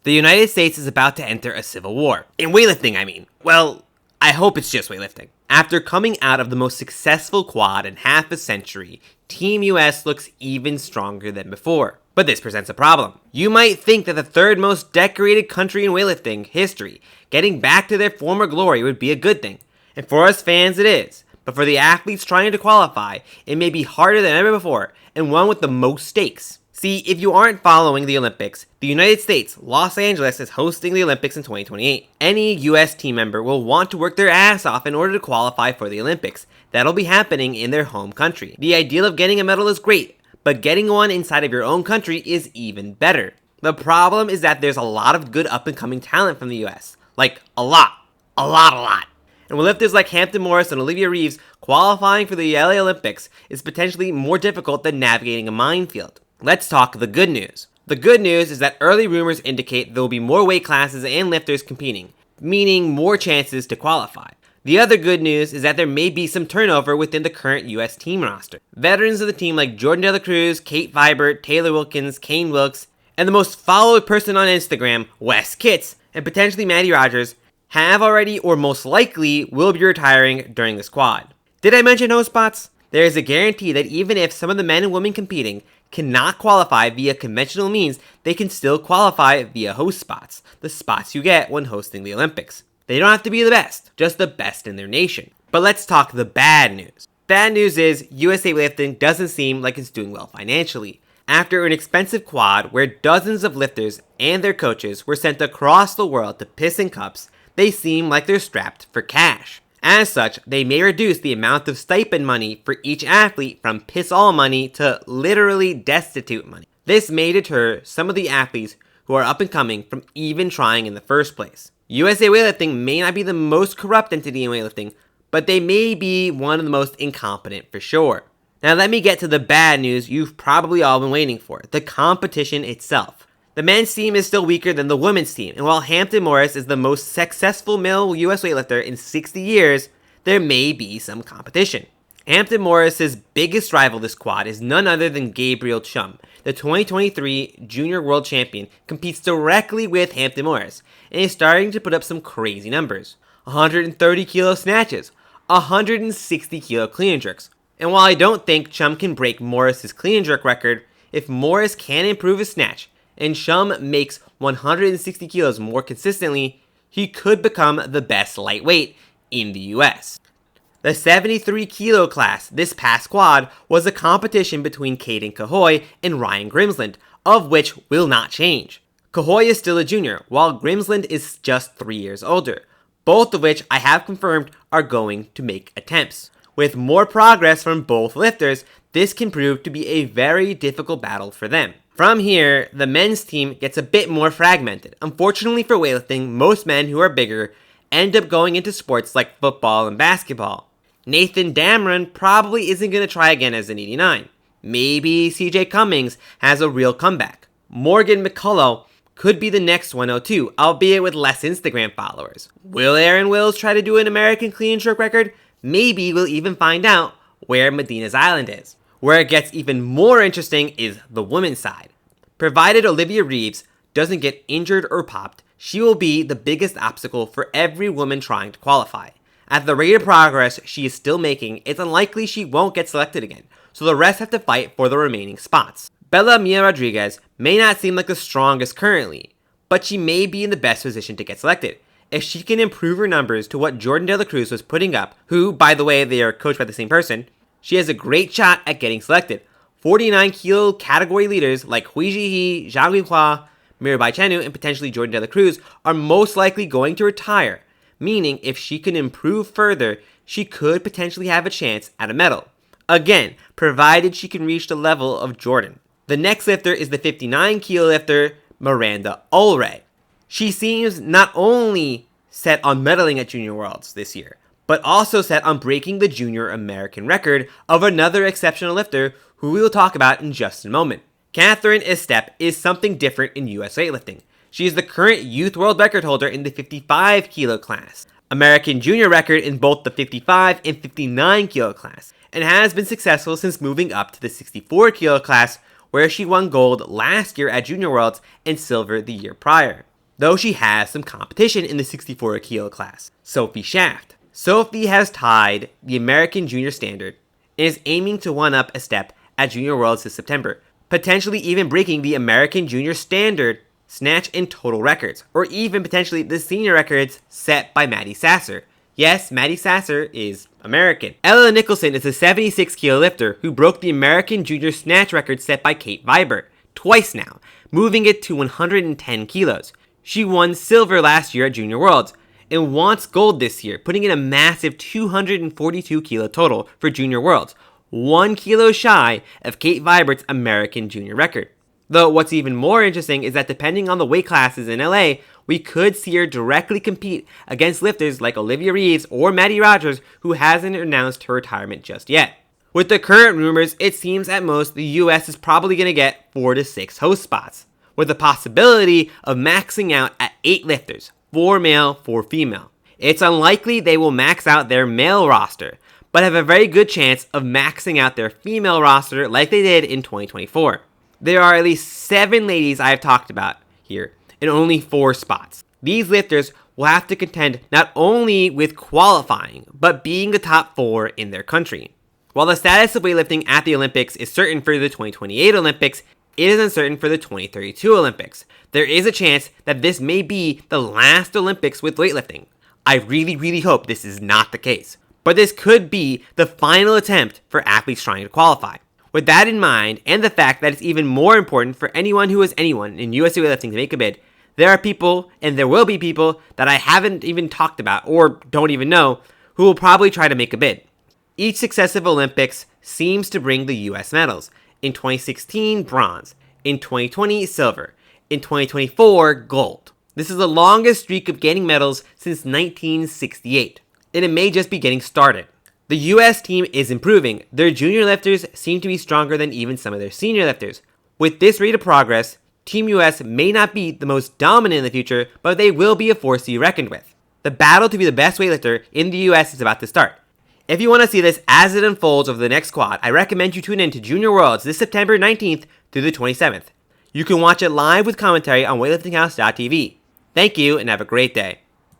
The United States is about to enter a civil war. In weightlifting, I mean. Well, I hope it's just weightlifting. After coming out of the most successful quad in half a century, Team US looks even stronger than before. But this presents a problem. You might think that the third most decorated country in weightlifting history, getting back to their former glory would be a good thing. And for us fans it is. But for the athletes trying to qualify, it may be harder than ever before, and one with the most stakes. See, if you aren't following the Olympics, the United States, Los Angeles, is hosting the Olympics in 2028. Any US team member will want to work their ass off in order to qualify for the Olympics. That'll be happening in their home country. The ideal of getting a medal is great, but getting one inside of your own country is even better. The problem is that there's a lot of good up-and-coming talent from the US. Like, a lot. And with lifters like Hampton Morris and Olivia Reeves, qualifying for the LA Olympics is potentially more difficult than navigating a minefield. Let's talk the good news. The good news is that early rumors indicate there will be more weight classes and lifters competing, meaning more chances to qualify. The other good news is that there may be some turnover within the current US team roster. Veterans of the team like Jordan De La Cruz, Kate Vibert, Taylor Wilkins, Kane Wilkes, and the most followed person on Instagram, Wes Kitts, and potentially Maddie Rogers, have already or most likely will be retiring during the squad. Did I mention host spots? There is a guarantee that even if some of the men and women competing cannot qualify via conventional means, they can still qualify via host spots, the spots you get when hosting the Olympics. They don't have to be the best, just the best in their nation. But let's talk the bad news. Bad news is USA Weightlifting doesn't seem like it's doing well financially. After an expensive quad where dozens of lifters and their coaches were sent across the world to piss in cups, they seem like they're strapped for cash. As such, they may reduce the amount of stipend money for each athlete from piss-all money to literally destitute money. This may deter some of the athletes who are up and coming from even trying in the first place. USA Weightlifting may not be the most corrupt entity in weightlifting, but they may be one of the most incompetent for sure. Now let me get to the bad news you've probably all been waiting for, the competition itself. The men's team is still weaker than the women's team, and while Hampton Morris is the most successful male US weightlifter in 60 years, there may be some competition. Hampton Morris's biggest rival this quad is none other than Gabriel Chum. The 2023 Junior World Champion competes directly with Hampton Morris, and is starting to put up some crazy numbers. 130 kilo snatches, 160 kilo clean and jerks. And while I don't think Chum can break Morris's clean and jerk record, if Morris can improve his snatch, and Chum makes 160 kilos more consistently, he could become the best lightweight in the US. The 73 kilo class this past quad was a competition between Caden Cahoy and Ryan Grimsland, of which will not change. Cahoy is still a junior, while Grimsland is just 3 years older, both of which I have confirmed are going to make attempts. With more progress from both lifters, this can prove to be a very difficult battle for them. From here, the men's team gets a bit more fragmented. Unfortunately for weightlifting, most men who are bigger end up going into sports like football and basketball. Nathan Damron probably isn't going to try again as an 89. Maybe CJ Cummings has a real comeback. Morgan McCullough could be the next 102, albeit with less Instagram followers. Will Aaron Wills try to do an American clean and jerk record? Maybe we'll even find out where Medina's Island is. Where it gets even more interesting is the women's side. Provided Olivia Reeves doesn't get injured or popped, she will be the biggest obstacle for every woman trying to qualify. At the rate of progress she is still making, it's unlikely she won't get selected again, so the rest have to fight for the remaining spots. Bella Mia Rodriguez may not seem like the strongest currently, but she may be in the best position to get selected. If she can improve her numbers to what Jordan De La Cruz was putting up, who, by the way, they are coached by the same person, she has a great shot at getting selected. 49 kilo category leaders like Hui Jihe, Zhang Yuhua, Mirabai Chenu, and potentially Jordan De La Cruz are most likely going to retire, meaning if she can improve further, she could potentially have a chance at a medal. Again, provided she can reach the level of Jordan. The next lifter is the 59 kilo lifter, Miranda Ulrey. She seems not only set on medaling at Junior Worlds this year, but also set on breaking the junior American record of another exceptional lifter who we will talk about in just a moment. Catherine Estep is something different in US weightlifting. She is the current youth world record holder in the 55 kilo class, American junior record in both the 55 and 59 kilo class, and has been successful since moving up to the 64 kilo class, where she won gold last year at Junior Worlds and silver the year prior. though she has some competition in the 64 kilo class, Sophie Shaft. Sophie has tied the American Junior Standard and is aiming to one-up a step at Junior Worlds this September, potentially even breaking the American Junior Standard snatch and total records, or even potentially the senior records set by Maddie Sasser. Yes, Maddie Sasser is American. Ella Nicholson is a 76 kilo lifter who broke the American Junior snatch record set by Kate Viber twice now, moving it to 110 kilos. She won silver last year at Junior Worlds and wants gold this year, putting in a massive 242 kilo total for Junior Worlds, 1 kilo shy of Kate Vibert's American Junior record. Though what's even more interesting is that depending on the weight classes in LA, we could see her directly compete against lifters like Olivia Reeves or Maddie Rogers, who hasn't announced her retirement just yet. With the current rumors, it seems at most the US is probably going to get 4 to 6 host spots, with the possibility of maxing out at 8 lifters, 4 male, 4 female. It's unlikely they will max out their male roster, but have a very good chance of maxing out their female roster like they did in 2024. There are at least 7 ladies I have talked about here, and only 4 spots. These lifters will have to contend not only with qualifying, but being the top 4 in their country. While the status of weightlifting at the Olympics is certain for the 2028 Olympics, it is uncertain for the 2032 Olympics. There is a chance that this may be the last Olympics with weightlifting. I really hope this is not the case, but this could be the final attempt for athletes trying to qualify. With that in mind, and the fact that it's even more important for anyone who is anyone in USA weightlifting to make a bid, there are people, and there will be people, that I haven't even talked about, or don't even know, who will probably try to make a bid. Each successive Olympics seems to bring the US medals. In 2016, bronze. In 2020, silver. In 2024, gold. This is the longest streak of gaining medals since 1968, and it may just be getting started. The US team is improving. Their junior lifters seem to be stronger than even some of their senior lifters. With this rate of progress, Team US may not be the most dominant in the future, but they will be a force to be reckoned with. The battle to be the best weightlifter in the US is about to start. If you want to see this as it unfolds over the next quad, I recommend you tune in to Junior Worlds this September 19th through the 27th. You can watch it live with commentary on weightliftinghouse.tv. Thank you and have a great day.